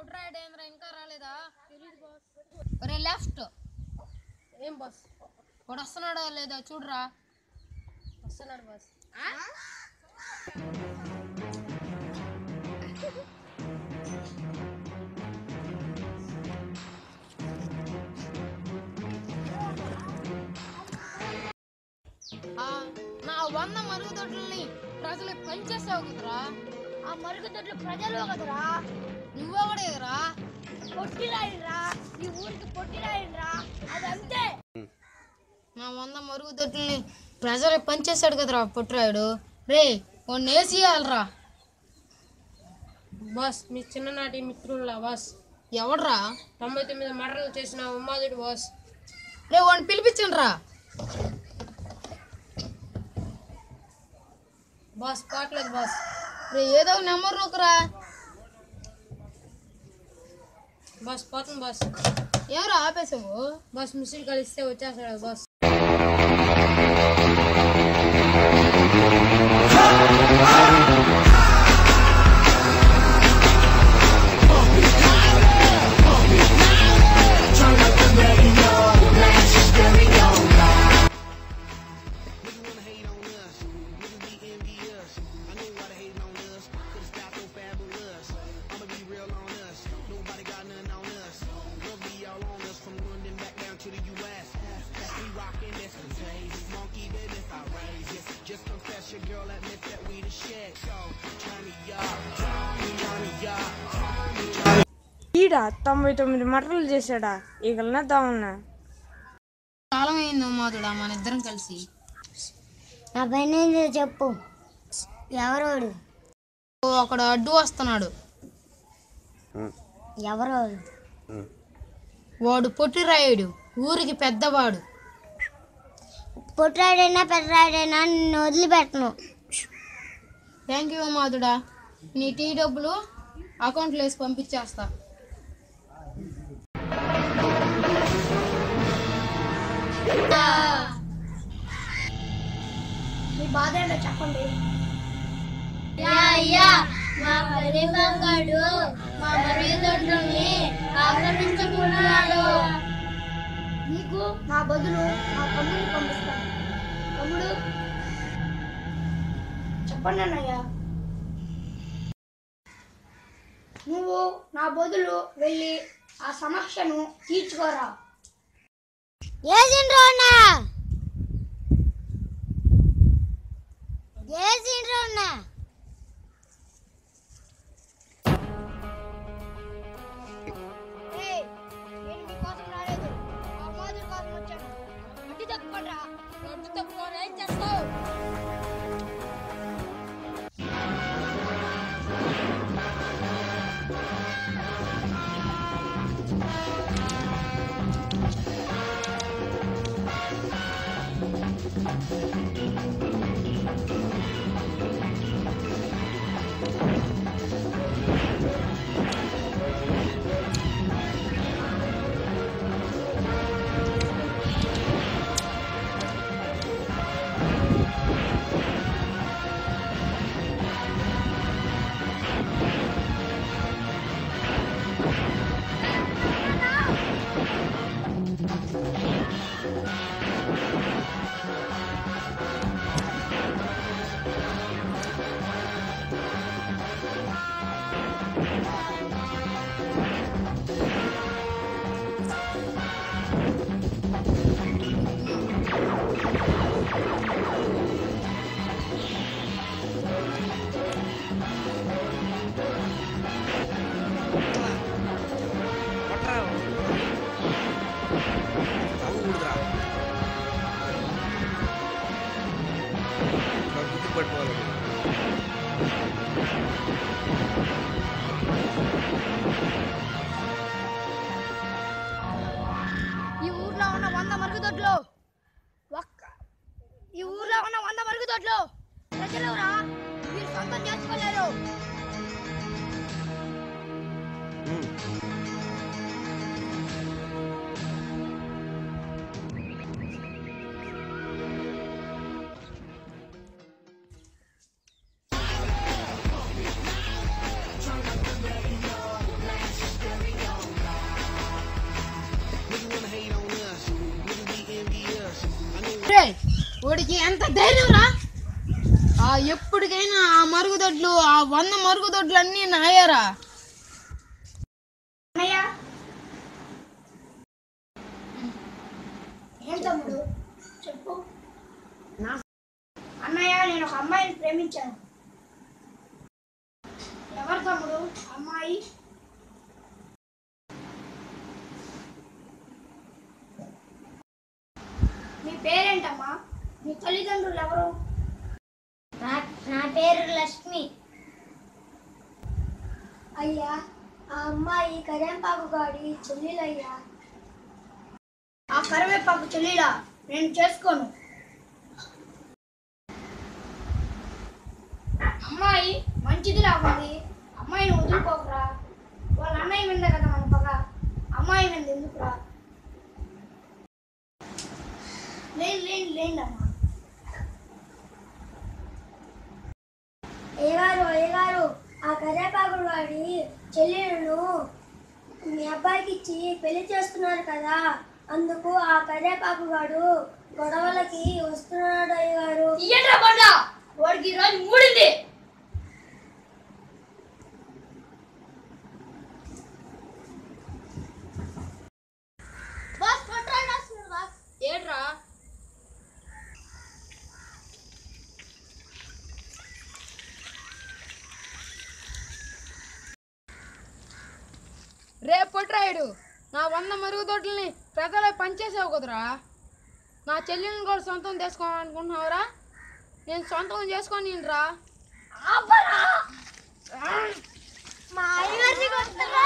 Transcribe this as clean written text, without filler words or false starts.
పుట్రాడు ఏంద్రా ఇంకా రాలేదా? ఒరే లెఫ్ట్. ఏం బాస్? వాడు వస్తున్నాడా లేదా చూడరా. వస్తున్నాడు బాస్. నా 100 మరుగుదొడ్లని ప్రజలు పనిచేసావు కదరా. ఆ మరుగుదొడ్లు ప్రజలు కదరా. నువ్వెవడేరా? పొట్టిరాయిరా, ఈ ఊరికి పొట్టిరాయిరా. అదంతే. నా 100 మరుగుదొడ్లని ప్రజలు పనిచేసాడు కదరా పుట్రాయుడు. రే వాడిని వేసేయాలరా. బాస్ మీ చిన్ననాటి మిత్రుల్లా బాస్. ఎవడరా? 99 మర్డర్లు చేసిన ఉమ్మాదుడు బాస్. రే వాడిని పిలిపించండి రా. Boss పాటలేదు boss. రే ఏదో నెంబర్ నొక్కరా. బాస్ పోతుంది బాస్. ఎవరు ఆపేసావు? బాస్ మిస్డ్ కాల్ ఇస్తే వచ్చేస్తాడు బాస్. ఈడ 99 మర్డర్లు చేశాడా? ఈగలనా దావునా? కాలం అయింది మాతుడా మన ఇద్దరం కలిసి. నా పైన చెప్పు. ఎవరోడు? అక్కడ అడ్డు వస్తున్నాడు. ఎవరోడు? వాడు పొట్టిరాయుడు, ఊరికి పెద్దవాడు. పొట్టిరాయుడైనా పెద్దరాయుడైనా నిన్ను వదిలిపెట్టను. థ్యాంక్ యూ మాధుడా. నీ టీ డబ్బులు అకౌంట్లో వేసి పంపించేస్తా. మీ బాధ ఏంటో చెప్పండి. మా పరిబంగాడు మా మరుగుదొడ్లని ఆక్రమించుకున్నాడు. నీకు నా బదులు నా తమ్ముడిని పంపిస్తాను. తమ్ముడు చెప్పండి అన్నయ్య. నువ్వు నా బదులు వెళ్ళి ఆ సమస్యను తీర్చుకోరా. నేను మీకోసం రాలేదు, మా మాధురి కోసం వచ్చాను. అడ్డు తప్పుకోరా. అడ్డు తక్కువ ఏం చేస్తావు? ఈ ఊర్లో ఉన్న 100 మరుగుదొడ్లు ప్రజలురా మీరు సొంతం చేసుకోలేరు. వాడికి ఎంత ధైర్యం రా! ఎప్పటికైనా ఆ మరుగుదొడ్లు, ఆ 100 మరుగుదొడ్లు అన్నీ నాయారా. అన్నయ్య ఏం తమ్ముడు చెప్పు. అన్నయ్య నేను ఒక అమ్మాయిని ప్రేమించాను. ఎవరు తమ్ముడు అమ్మాయి? నీ పేరేంటమ్మా? నీ తల్లిదండ్రులు ఎవరు? నా పేరు లక్ష్మి. అయ్యా ఆ అమ్మాయి కరివేపాకు గాడి చెల్లెలయ్యా. ఆ కరివేపాకు చెల్లిలా నేను చేసుకోను. అమ్మాయి మంచిది లాగుంది, అమ్మాయిని వదులుకోకరా. వాళ్ళ అన్నయ్య మీద కదా మన పగ, అమ్మాయి మీద ఎందుకురా? లేండి అమ్మా. అయ్యగారు ఆ కరివేపాకు వాడి చెల్లెలను మీ అబ్బాయికి ఇచ్చి పెళ్లి చేస్తున్నారు కదా, అందుకు ఆ కరివేపాకు వాడు గొడవలకి వస్తున్నాడు. అయ్యగారు వాడికి ఈరోజు మూడింది. ఏడ్రా రే పొట్రాయుడు, నా 100 మరుగుదొడ్లని ప్రజలు పనిచేసావు కదరా. నా చెల్లెల్ని కూడా సొంతం చేసుకోవాలనుకుంటున్నావురా? నేను సొంతం చేసుకొని రా. మా అయ్యగారిని కొడతారా?